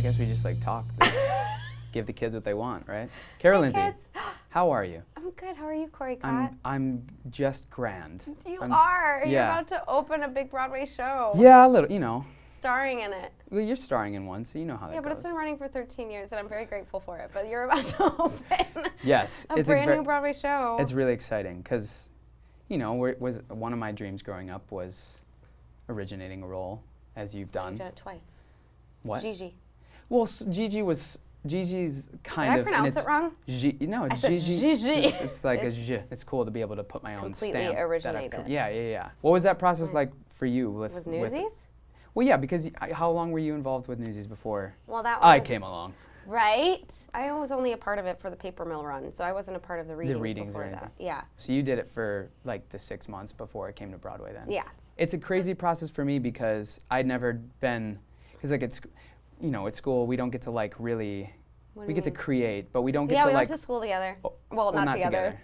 guess we just like talk. Give the kids what they want, right? Carol Lindsay, kids. how are you? I'm good. How are you, Corey Cott? I'm just grand. You are. Yeah. You're about to open a big Broadway show. Yeah, a little, you know. Starring in it. Well, you're starring in one, so you know how that goes. Yeah, but it's been running for 13 years, and I'm very grateful for it. But you're about to open yes, a brand new Broadway show. It's really exciting because, you know, one of my dreams growing up was originating a role, as you've done. You've done it twice. What? Gigi. Well, Gigi's kind of. Did I pronounce it wrong? No, I said Gigi. Gigi. It's like a G. It's cool to be able to put my own stamp. Completely originated. Yeah. What was that process like for you with Newsies? Well, yeah, because how long were you involved with Newsies before Well, that was I came along? Right. I was only a part of it for the paper mill run, so I wasn't a part of the readings before or that. anything. Yeah. So you did it for like the 6 months before it came to Broadway then? Yeah. It's a crazy process for me because I'd never been, because like it's, you know, at school we don't get to like really, we get to create, but we don't get to like. Yeah, we went to school together. Well, not together.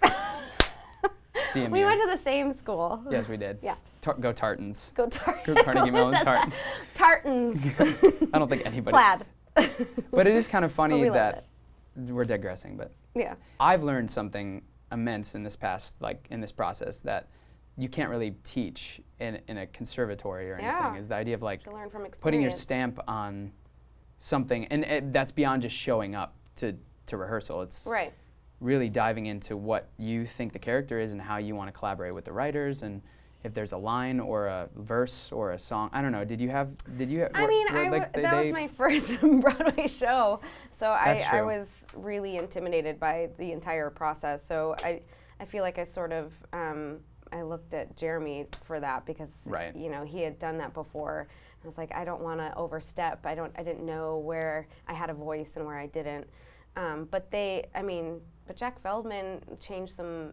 We went to the same school. Yes, we did. Yeah. Go Tartans. Go Tartans. Go Carnegie Mellon Tartans. Tartans. I don't think anybody. Plaid. But it is kind of funny we that we're digressing, but yeah. I've learned something immense in this process that you can't really teach in a conservatory or anything. Is the idea of like to learn from experience. Putting your stamp on something, and that's beyond just showing up to rehearsal. It's right. Really diving into what you think the character is and how you want to collaborate with the writers, and if there's a line or a verse or a song. I don't know. Did you have? I mean, that was my first Broadway show, so I was really intimidated by the entire process. So I feel like I sort of I looked at Jeremy for that because you know he had done that before. I was like, I don't want to overstep. I didn't know where I had a voice and where I didn't. But Jack Feldman changed some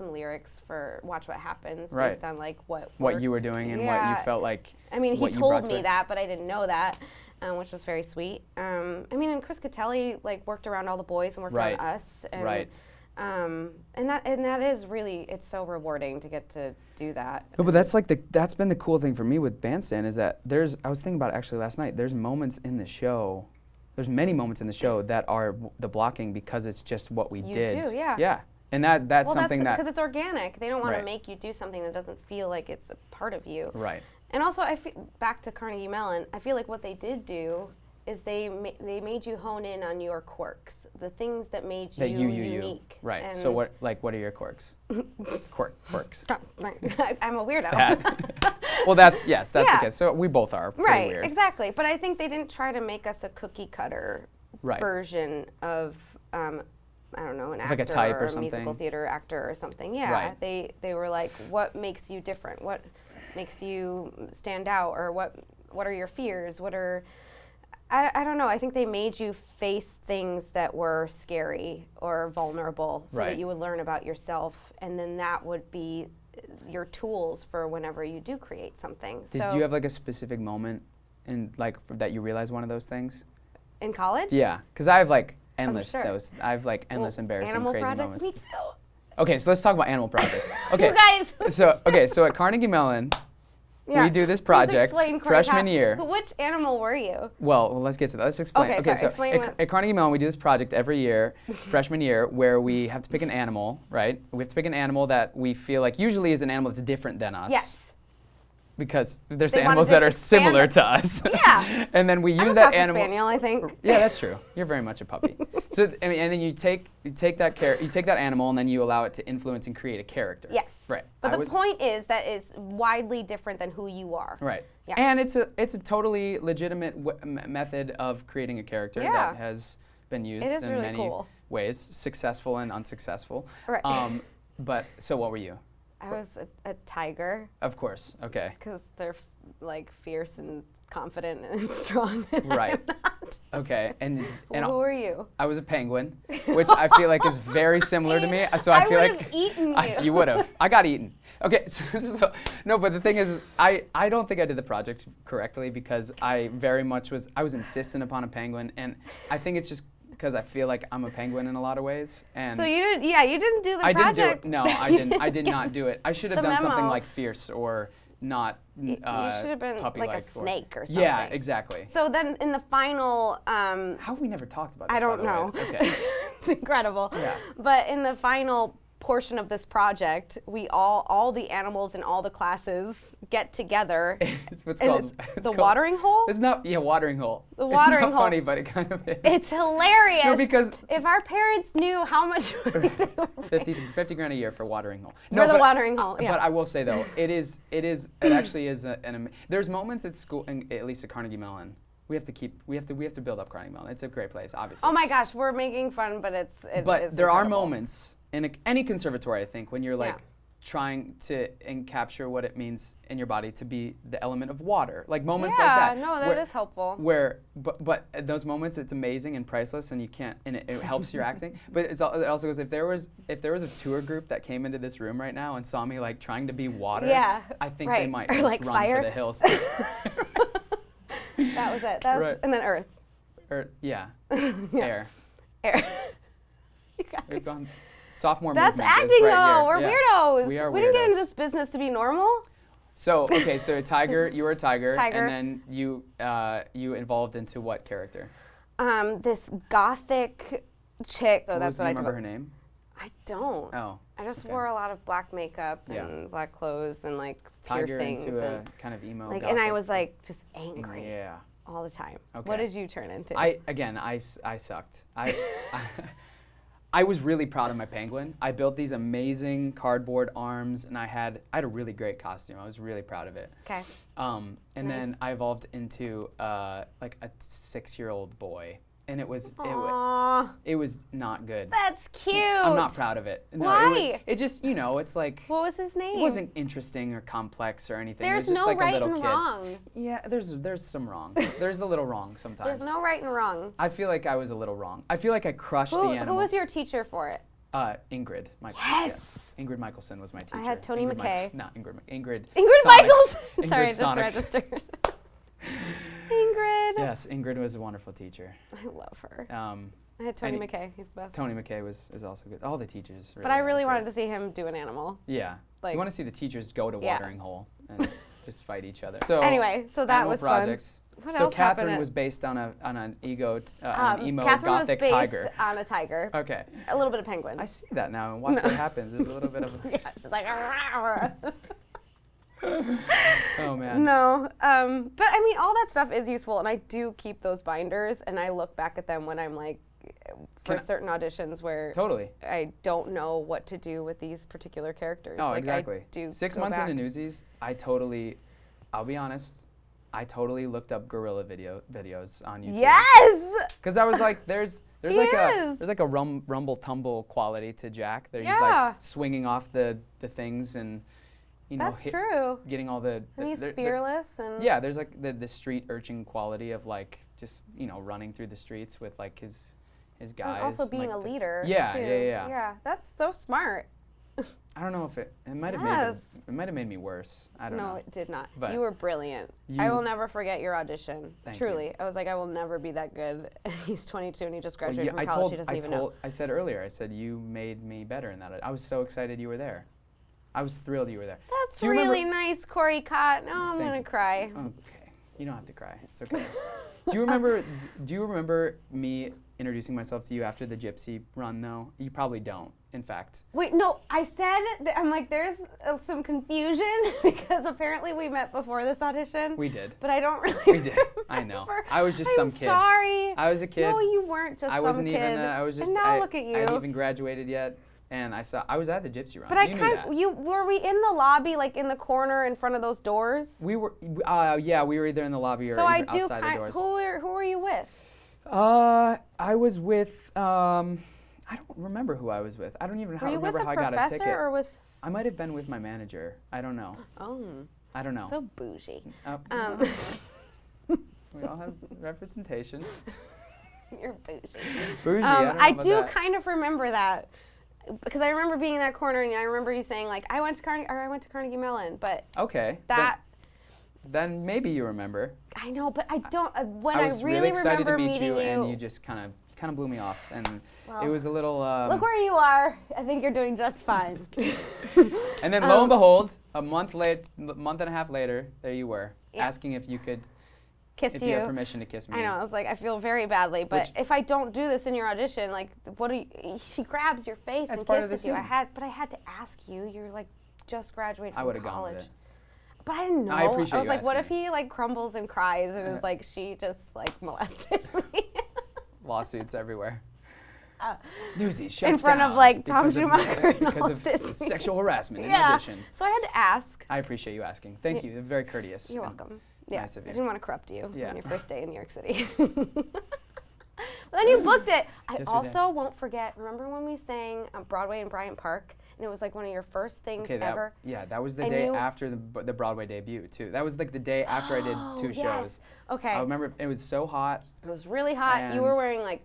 lyrics for Watch What Happens based on like what you were doing and what you felt like. I mean, he told me that, but I didn't know that, which was very sweet. I mean, and Chris Catelli like worked around all the boys and worked on us. And, and that is really, it's so rewarding to get to do that. No, but that's been the cool thing for me with Bandstand is that I was thinking about it actually last night. There's moments in the show. There's many moments in the show that are the blocking because it's just what we did. You do, yeah. Yeah, and that's something that because it's organic. They don't want to make you do something that doesn't feel like it's a part of you. Right. And also, back to Carnegie Mellon, I feel like what they did do is they made you hone in on your quirks, the things that made you unique. Right. And so what are your quirks? Quirks. I'm a weirdo. Well, that's the case. So we both are pretty weird. Exactly. But I think they didn't try to make us a cookie cutter version of I don't know, an actor like a type or a something. Musical theater actor or something. Yeah. They were like, what makes you different? What makes you stand out? Or what are your fears? I don't know. I think they made you face things that were scary or vulnerable so that you would learn about yourself, and then that would be your tools for whenever you do create something. Did you have like a specific moment in that you realized one of those things? In college? Yeah, because I have like endless those. I have like endless embarrassing Animal crazy Project? moments. Me too. Okay, so let's talk about Animal Project. Okay. You guys. So at Carnegie Mellon. Yeah. We do this project freshman year. Which animal were you? Well, let's get to that. Let's explain. Okay, sorry, so explain at Carnegie Mellon, we do this project every year, freshman year, where we have to pick an animal, right? We have to pick an animal that we feel like usually is an animal that's different than us. Yes. Because there's animals that are similar to us. Yeah. And then we use I'm a that Cocker animal. Spaniel, I think. Yeah, that's true. You're very much a puppy. So and then you take that animal and then you allow it to influence and create a character. Yes. Right. But the point is that it's widely different than who you are. Right. Yeah. And it's a totally legitimate method of creating a character that has been used in really many ways, successful and unsuccessful. Right. But so what were you? I was a tiger. Of course. Okay. Because they're like fierce and confident and strong. Right. Okay. And who were you? I was a penguin, which I feel like is very similar to me. So I feel like I would have eaten you. You would have. I got eaten. Okay. So no, but the thing is, I don't think I did the project correctly because I was insistent upon a penguin, and I think it's just because I feel like I'm a penguin in a lot of ways. And so you didn't do the project. I didn't do it. No, I didn't. I did not do it. I should have done something like fierce or not you should have been like a snake or something. Yeah, exactly. So then in the final... How have we never talked about this, I don't know. Okay. It's incredible. Yeah. But in the final portion of this project, we all the animals in all the classes get together. What's and called it's the watering hole? It's not, watering hole. The watering it's not hole. funny, but it kind of is. It's hilarious. No, because if our parents knew how much money they were paying. 50 grand a year for watering hole. For the watering hole, yeah. But I will say though, it actually is there's moments at school, at least at Carnegie Mellon, we have to build up Carnegie Mellon. It's a great place, obviously. Oh my gosh, we're making fun, but it there incredible. are moments in any conservatory, I think, when you're like trying to capture what it means in your body to be the element of water, like moments like that. Yeah, no, that is helpful. But at those moments, it's amazing and priceless, and you can't, and it helps your acting. But it also goes, if there was a tour group that came into this room right now and saw me like trying to be water, I think they might or like run fire for the hills. That was it. That was, and then earth. Air. You guys. We've gone. Sophomore That's movement acting is right though. here. We're weirdos. We are We didn't get weirdos. into this business to be normal. So a tiger. You were a tiger. Tiger. And then you evolved into what character? This gothic chick. So that's Do what you I remember her name? I don't. Oh. I just okay. wore a lot of black makeup and black clothes and like Tiger piercings into a and kind of emo. like, gothic. and I was like just angry Yeah. all the time. Okay. What did you turn into? I sucked. I was really proud of my penguin. I built these amazing cardboard arms, and I had a really great costume. I was really proud of it. Okay. And then I evolved into like a 6-year-old boy, and it was not good. That's cute. I'm not proud of it. No, Why? It just it's like. What was his name? It wasn't interesting or complex or anything. There's it was just no like right a little and kid. wrong. Yeah, there's some wrong. There's a little wrong sometimes. There's no right and wrong. I feel like I was a little wrong. I feel like I crushed the animal. Who was your teacher for it? Ingrid. Yes. Yeah. Ingrid Michelson was my teacher. I had Tony McKay. No, Ingrid. Ingrid Michaels. Sorry, I just Sonics. registered. Ingrid. Yes, Ingrid was a wonderful teacher. I love her. I had Tony McKay. He's the best. Tony McKay is also good. All the teachers. But I really wanted to see him do an animal. Yeah. Like, you want to see the teachers go to watering hole and just fight each other. So anyway, so that was projects. fun. What so else Catherine happened was based on an emo Catherine gothic was based tiger. on a tiger. Okay. A little bit of penguin. I see that now and watch what happens. There's a little bit of. Yeah, she's like. Oh man. No, but I mean, all that stuff is useful, and I do keep those binders, and I look back at them when I'm like, for certain auditions where Totally. I don't know what to do with these particular characters. Oh, like, exactly. I do 6 go months back. into Newsies, I'll be honest, I totally looked up gorilla videos on YouTube. Yes. Because I was like, there's like a rumble tumble quality to Jack. He's like swinging off the things and. That's true. Getting all the. And he's fearless and. Yeah, there's like the street urchin quality of like just running through the streets with like his guys. And also being like a leader. Yeah, too. yeah. Yeah, that's so smart. I don't know if it might have made me worse. I don't know. No, it did not. But you were brilliant. I will never forget your audition. Truly. You. I was like, I will never be that good. He's 22 and he just graduated from college. He doesn't even know. I said earlier, I said you made me better in that. I was so excited you were there. I was thrilled you were there. That's really nice, Corey Cott. No, I'm going to cry. Okay. You don't have to cry. It's okay. Do you remember me introducing myself to you after the Gypsy run, though? You probably don't, in fact. Wait, no, I said, I'm like, there's some confusion because apparently we met before this audition. We did. But I don't really We did. I know. I was just some kid. I'm sorry. I was a kid. No, you weren't just I wasn't some kid. even, I was just, and now look at you. I hadn't even graduated yet. And I was at the Gypsy run. But were we in the lobby, like in the corner in front of those doors? We were, yeah, we were either in the lobby or outside the doors. Who were you with? I was with, I don't remember who I was with. I don't even remember how I got a ticket. Were you with a professor or with? I might have been with my manager. I don't know. Oh. I don't know. So bougie. We all have representation. You're bougie. Bougie, I do kind of remember that. Because I remember being in that corner, and I remember you saying like, I went to Carnegie Mellon, but okay. Then maybe you remember. I know, but I don't. When I was really excited remember to meet meeting you, and you just kind of blew me off, and it was a little. Look where you are. I think you're doing just fine. And then lo and behold, a month and a half later, there you were, asking if you could kiss you had permission to kiss me. I know. I was like, I feel very badly, but if I don't do this in your audition, like, what do you? She grabs your face and kisses you. I had to ask you. You're like just graduated from college. I would have gone with it. But I didn't know. I appreciate I was you like, what if asking. he like crumbles and cries and is like, she just like molested me? Lawsuits everywhere. Newsies shuts in front down of like Tom because Schumacher of, because of Disney. sexual harassment in Yeah. audition. So I had to ask. I appreciate you asking. Thank you. Very courteous. You're welcome. Yeah, Nice of you. I didn't want to corrupt you Yeah. on your first day in New York City. But then you booked it. I Yes, we also won't forget, remember when we sang Broadway in Bryant Park? And it was like one of your first things ever? Yeah, that was the And day you- after the Broadway debut, too. That was like the day after I did 2 yes. shows. Okay. I remember it was so hot. It was really hot. You And- were wearing like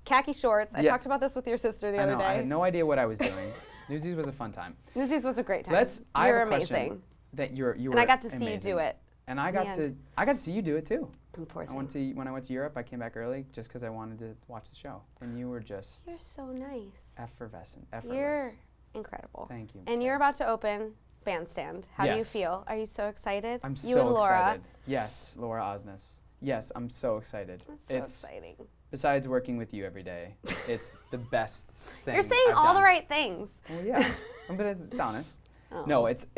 khaki shorts. I Yeah. talked about this with your sister the I other know, day. I had no idea what I was doing. Newsies was a fun time. Newsies was a great time. I You're have a question amazing. That you were And I got to see you amazing. do it. And I in the got end. to see you do it too. Poor thing. When I went to Europe, I came back early just because I wanted to watch the show, and you were just You're so nice. effervescent. You're incredible. Thank you. And you're about to open Bandstand. How do you Yes. feel? Are you so excited? I'm you so and Laura. excited. Yes, Laura Osnes. Yes, I'm so excited. That's so exciting. Besides working with you every day, it's the best thing. You're saying I've all the done. right things. Well, yeah, but it's honest. Oh. No, it's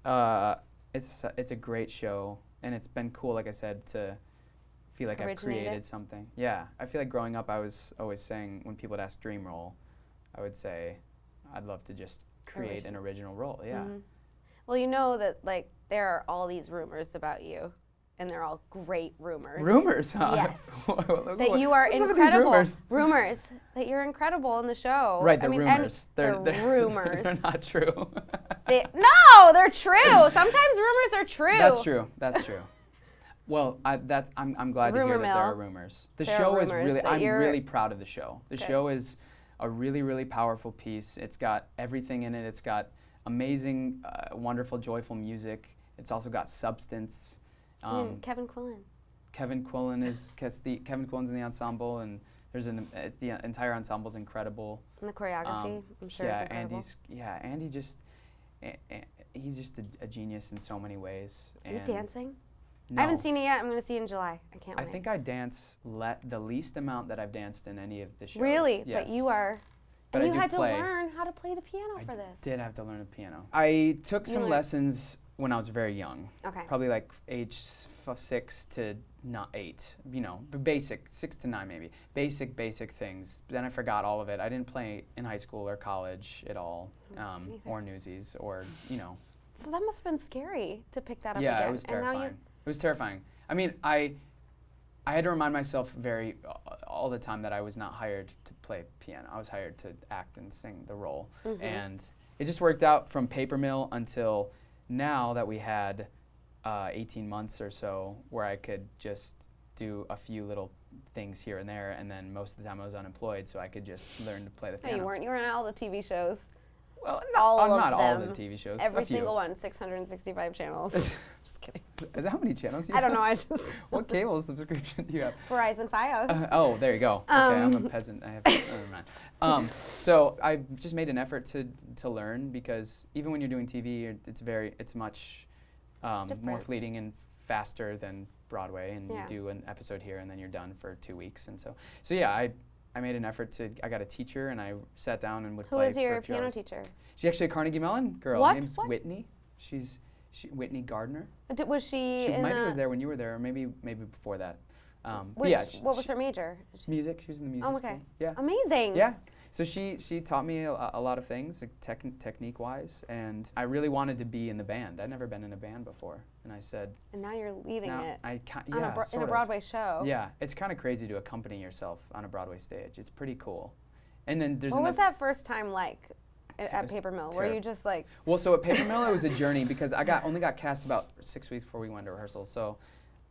a great show, and it's been cool, like I said, to feel like I've Originate created it? something. Yeah, I feel like growing up, I was always saying when people would ask dream role, I would say, I'd love to just create an original role. Yeah. Mhm. Well, you know that like there are all these rumors about you, and they're all great rumors. Rumors, huh? Yes. That That you are incredible. Rumors? Rumors that you're incredible in the show. Right, I the mean, rumors. And they're rumors. They're not true. No, they're true. Sometimes rumors are true. That's true. That's true. Well, I'm glad to hear Rumor that there are mill. rumors. The There are show is rumors really. that I'm you're- really proud of the show. The Good. show is a really, really powerful piece. It's got everything in it. It's got amazing, wonderful, joyful music. It's also got substance. Kevin Quillen. Kevin Quillen's in the ensemble, and there's the entire ensemble's incredible. And the choreography, I'm sure, is incredible. Andy just he's just a genius in so many ways. Are you And dancing? No. I haven't seen it yet. I'm going to see it in July. I can't I wait. think I dance the least amount that I've danced in any of the shows. Really? Yes. But you are. But And I you do had play. to learn how to play the piano for this. Did have to learn the piano. I took You some learned- lessons when I was very young. Okay. Probably like age 6 to not 8. You know, the basic 6 to 9 maybe. Basic things. Then I forgot all of it. I didn't play in high school or college at all, Neither. or Newsies, or you know. So that must have been scary to pick that up Yeah, again. it was And now terrifying. It was terrifying. I mean, I had to remind myself all the time that I was not hired to play piano. I was hired to act and sing the role. Mhm. And it just worked out from Paper Mill until now that we had 18 months or so where I could just do a few little things here and there, and then most of the time I was unemployed, so I could just learn to play the No, piano. you weren't. You were on all the TV shows. Well, all of not all them. the TV shows. Every a few. single one, 665 channels. Just kidding. Is that how many channels you I don't have? know. I just What cable subscription do you have? Verizon Fios. Oh, there you go. Okay, I'm a peasant. I have, never mind. So I just made an effort to learn, because even when you're doing TV, it's much more different. fleeting and faster than Broadway, and Yeah. you do an episode here and then you're done for 2 weeks, and so yeah, I made an effort I got a teacher, and I sat down and would Who play was for your a few piano hours. teacher? She's actually a Carnegie Mellon girl. What? Her name's What? Whitney. Whitney Gardner. Was she She in might the? have was there when you were there, or maybe before that. But which- yeah, what was her major? music. She was in the music Oh, okay. school. Yeah. Amazing. Yeah. So she taught me a lot of things, like technique-wise, and I really wanted to be in the band. I'd never been in a band before, and I said, And now you're leading now it yeah, on in sort a of. Broadway show. Yeah, it's kind of crazy to accompany yourself on a Broadway stage. It's pretty cool. And then there's What was that first time like at was Paper Mill? Were terrible. you just like? Well, so at Paper Mill, it was a journey, because I only got cast about 6 weeks before we went to rehearsal. So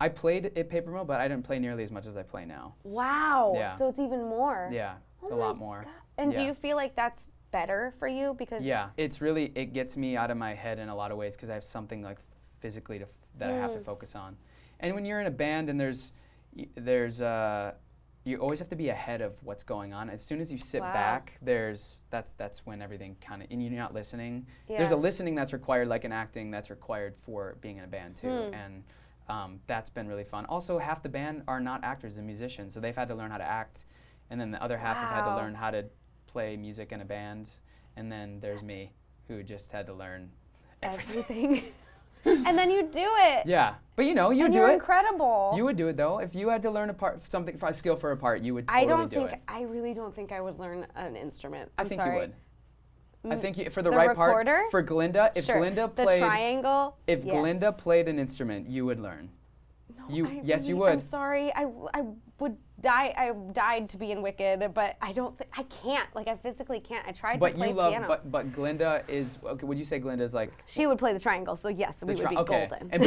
I played at Paper Mill, but I didn't play nearly as much as I play now. Wow. Yeah. So it's even more. Yeah, Oh a my lot more. God. And do Yeah. you feel like that's better for you because? Yeah, it gets me out of my head in a lot of ways, because I have something like physically that I have to focus on. And when you're in a band and there's you always have to be ahead of what's going on. As soon as you sit Wow. back, that's when everything kind of, and you're not listening. Yeah. There's a listening that's required, like in acting, that's required for being in a band too, and that's been really fun. Also, half the band are not actors and musicians, so they've had to learn how to act, and then the other half have had to Wow. learn how to play music in a band, and then there's me, who just had to learn everything. And then you do it. Yeah, but you know, you and do you're it. incredible. You would do it though. If you had to learn a skill for a part, you would totally do it. I really don't think I would learn an instrument. I think sorry. you would. I think for the The right recorder? part, for Glinda, if Sure. Glinda the played, triangle. if yes. Glinda played an instrument, you would learn. No, Yes, you I'm would. sorry. I would die. I died to be in Wicked, but I don't. I can't. Like I physically can't. I tried But to play you love. piano. But Glinda is. Okay, would you say Glinda is like? She would play the triangle, so yes, we would be okay. golden. And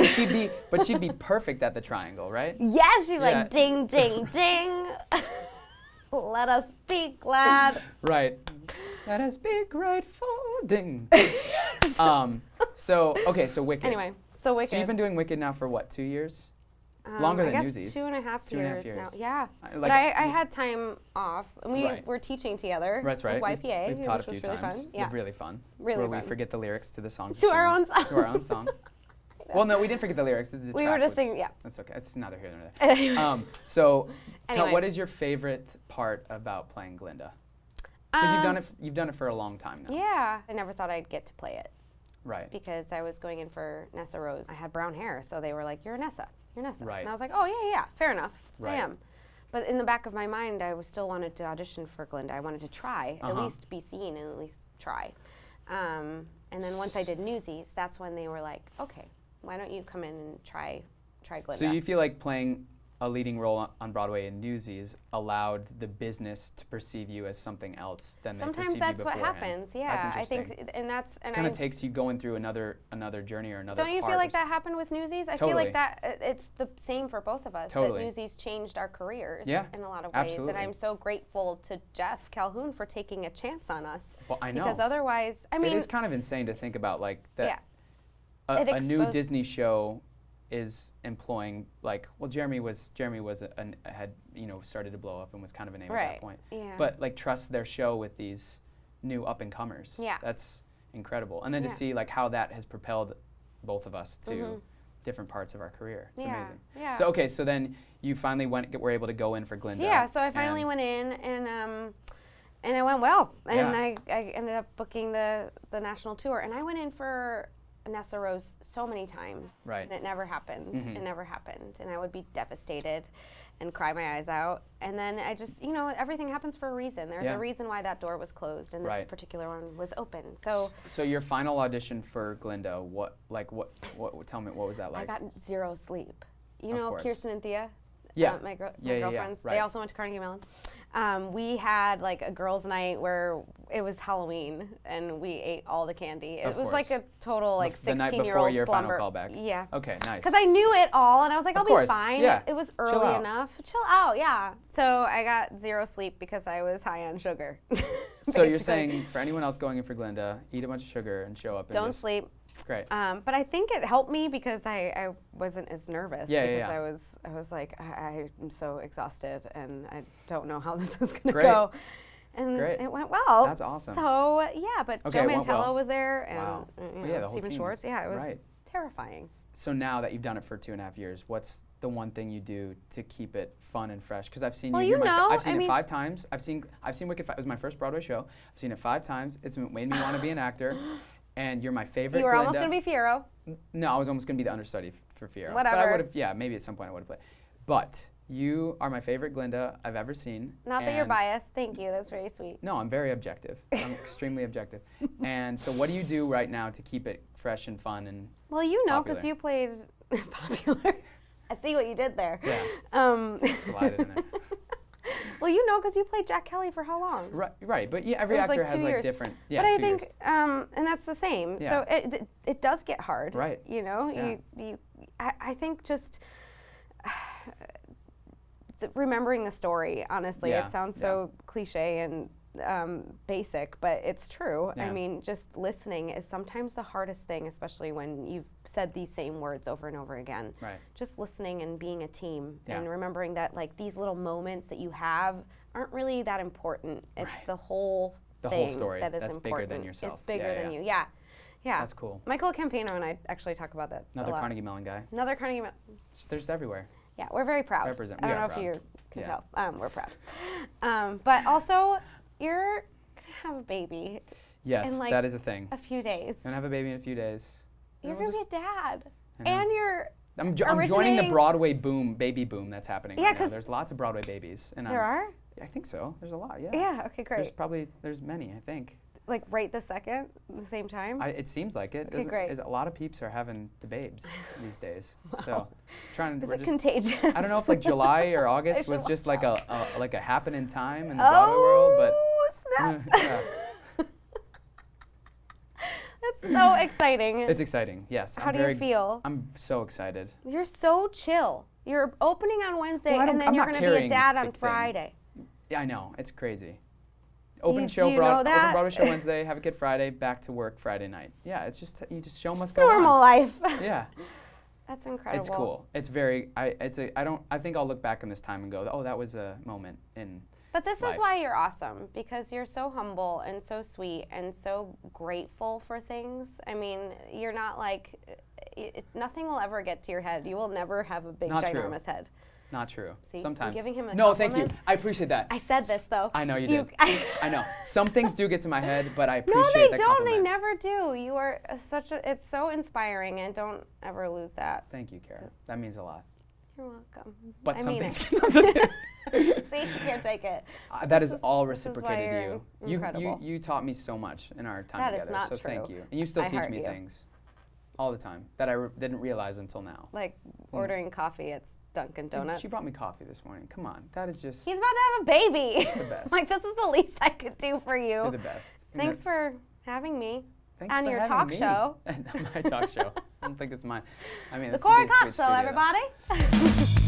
but she'd be perfect at the triangle, right? Yes, she'd be Yeah. like ding, ding, ding. Let us be glad. Right. Let us be grateful. Ding. So Wicked. Anyway, so Wicked. So you've been doing Wicked now for what? 2 years? Longer than I guess Newsies. 2.5 years now. Yeah. Like- But I had time off. And we Right. were teaching together That's right. with YPA, We've taught which a few was really times. fun. Yeah. Really fun. Really where fun. we forget the lyrics to the song. To our own song. To our own song. Well, no, we didn't forget the lyrics. The We track were just was- singing, yeah. That's okay. It's neither here nor there. So, Anyway. what is your favorite part about playing Glinda? Because you've done it for a long time now. Yeah. I never thought I'd get to play it Right. because I was going in for Nessa Rose. I had brown hair, so they were like, "You're Nessa. You're Nessa." Right. And I was like, "Oh yeah, fair enough. Right. I am." But in the back of my mind, I still wanted to audition for Glinda. I wanted to try, at least be seen and at least try. And then once I did Newsies, that's when they were like, "Okay, why don't you come in and try Glinda?" So you feel like playing a leading role on Broadway in Newsies allowed the business to perceive you as something else than they perceived Sometimes you that's what beforehand. happens. That's Yeah, I interesting. think, and that's and Kind I of takes you going through another journey or another. Don't you part feel or like that happened with Newsies? I feel Totally. like that it's the same for both of us. Totally. That Newsies changed our careers Yeah, in a lot of ways, absolutely. and I'm so grateful to Jeff Calhoun for taking a chance on us. Well, I know. Because otherwise, I mean, it is kind of insane to think about like that. Yeah. It A new exposed- Disney show is employing Jeremy had started to blow up and was kind of a name at that Right. point. Yeah. But like trust their show with these new up and comers. Yeah. That's incredible. And then to Yeah. see like how that has propelled both of us to different parts of our career. It's Yeah, amazing. yeah. So then you finally were able to go in for Glinda. Yeah, so I finally and- went in and it went well. And Yeah. I ended up booking the national tour. And I went in for Nessa Rose so many times. Right. And it never happened. It never happened. And I would be devastated and cry my eyes out. And then I just, everything happens for a reason. There's Yeah. a reason why that door was closed and this Right. particular one was open. So So your final audition for Glinda, tell me, what was that like? I got zero sleep. You Of know course. Kirsten and Thea? Yeah. My Yeah, girlfriends. right. They also went to Carnegie Mellon. We had like a girls' night where it was Halloween and we ate all the candy. It Of was course. like a total like The night 16-year-old before your final slumber. callback. Yeah. Okay, nice. Because I knew it all and I was like, Of I'll course, be fine. yeah. It was Chill early out. enough. Chill out, yeah. So I got zero sleep because I was high on sugar. So you're basically. saying for anyone else going in for Glinda, eat a bunch of sugar and show up. And Don't just- sleep. Great. But I think it helped me because I wasn't as nervous. Yeah, because yeah. I was like, I am so exhausted and I don't know how this is gonna Great. go. And Great. it went well. That's awesome. So yeah, but Okay, Joe it went Mantello well. was there and Wow. Yeah, the whole Stephen team Schwartz. was- Yeah, it was right. terrifying. So now that you've done it for 2.5 years, what's the one thing you do to keep it fun and fresh? Because I've seen Well, you. I've I seen it mean- 5 times. I've seen Wicked. It was my first Broadway show. I've seen it 5 times. It's made me want to be an actor. And you're my favorite. You were almost Glinda. gonna be Fiero. No, I was almost going to be the understudy for Fiero. But Whatever. I would have, yeah, maybe at some point I would have played. But you are my favorite Glinda I've ever seen. Not that you're and- biased. Thank you. That's very sweet. No, I'm very objective. I'm extremely objective. And so what do you do right now to keep it fresh and fun and Well, you know, because Popular. you played popular. I see what you did there. Yeah. slide it in there? Well, you know, because you played Jack Kelly for how long? Right. But yeah, every It was like actor has 2 like years. different. Yeah, But I 2 years. think, and that's the same. Yeah. So it does get hard. Right. You know, Yeah. I think just remembering the story. Honestly, Yeah, it sounds so cliche and basic, but it's true. Yeah. I mean, just listening is sometimes the hardest thing, especially when you've said these same words over and over again. Right. Just listening and being a team Yeah. and remembering that like these little moments that you have aren't really that important. It's Right. the whole The thing whole story. that is That's important. bigger than yourself. It's bigger Yeah, than yeah. you. Yeah. Yeah. That's cool. Michael Campino and I actually talk about that Another a lot. Carnegie Mellon guy. Another Carnegie Mellon. There's everywhere. Yeah, we're very proud. Represent. I We don't are know proud. if you can Yeah. tell. We're proud. But also, you're gonna have a baby Yes, in like that is a thing. a few days. Gonna have a baby in a few days. You're We'll gonna be a dad, I know. and you're. I'm joining the originating- Broadway baby boom that's happening Yeah, right now. 'cause There's lots of Broadway babies, and There are. I think so. There's a lot. Yeah. Yeah. Okay. Great. There's many. I think. Like right this second, at the same time. It seems like it. Okay, great. A lot of peeps are having the babes these days. So, Is we're it just. contagious? I don't know if like July or August should was watch just like out. a happening time in the Broadway world, but. Snap. Yeah. That's so exciting. It's exciting. Yes. How do you feel? I'm so excited. You're so chill. You're opening on Wednesday, Well, and then I'm you're not going to be a carrying dad the on thing. Friday. Yeah, I know. It's crazy. Open Do you know open that? Broadway show Wednesday, have a kid Friday, back to work Friday night. Yeah, it's just show must go Normal on. life. Yeah, That's incredible. it's cool. It's very. I think I'll look back on this time and go, oh, that was a moment in. But this life. is why you're awesome, because you're so humble and so sweet and so grateful for things. I mean, you're not like, nothing will ever get to your head. You will never have a big, Not true. ginormous head. Not true. See, I'm Sometimes. giving him a no, thank you. compliment. I appreciate that. I said this, though. I know you did. I know. Some things do get to my head, but I No, appreciate they that don't. compliment. They never do. You are it's so inspiring, and don't ever lose that. Thank you, Kara. That means a lot. You're welcome. But I some mean things it. See, you can't take it. that is This is- all this is why reciprocated to you're you. incredible. You taught me so much in our time That is together. not so thank true. you. And you still I teach heart me you. things all the time that I didn't realize until now. Like ordering coffee at Dunkin' Donuts. She brought me coffee this morning. Come on, that is just He's about to have a baby. the best. Like, this is the least I could do for you. You're the best. Thanks for having me. Thanks on for your having talk me. show. My talk show. I don't think it's mine. I mean, The this would be Corey a Cott sweet Show, studio, though. everybody.